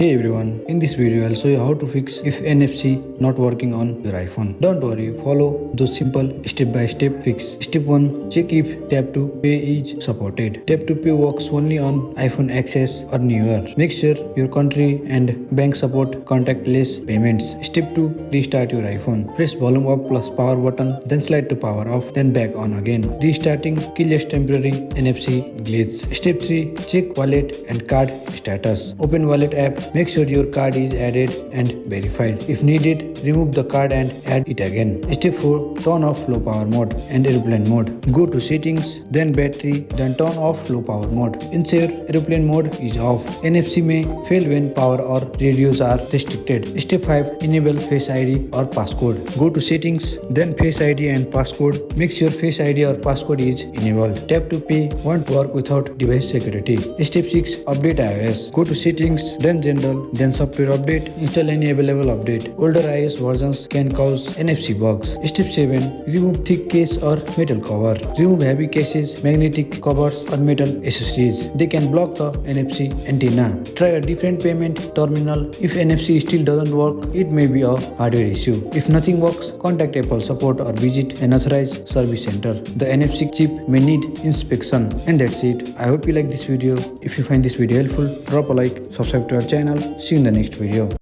Hey everyone, in this video I'll show you how to fix if NFC not working on your iPhone. Don't worry, follow those simple step-by-step fix. Step 1. Check if tap to pay is supported. Tap to pay works only on iPhone XS or newer. Make sure your country and bank support contactless payments. Step 2. Restart your iPhone. Press volume up plus power button, then slide to power off, then back on again. Restarting kills temporary NFC glitch. Step 3. Check wallet and card status. Open wallet app. Make sure your card is added and verified. If needed, remove the card and add it again. Step 4. Turn off low power mode and airplane mode. Go to settings, then battery, then turn off low power mode. Ensure airplane mode is off. NFC may fail when power or radios are restricted. Step 5. Enable Face ID or passcode. Go to settings, then Face ID and passcode. Make sure Face ID or passcode is enabled. Tap to pay won't work without device security. Step 6. Update iOS. Go to settings, then general, then software update. Install any available update. Older iOS versions can cause NFC bugs. Step 7. Remove thick case or metal cover. Remove heavy cases, magnetic covers or metal accessories. They can block the NFC antenna. Try a different payment terminal. If NFC still doesn't work, it may be a hardware issue. If nothing works, contact Apple support or visit an authorized service center. The NFC chip may need inspection. And that's it. I hope you like this video. If you find this video helpful, drop a like, subscribe to our channel. See you in the next video.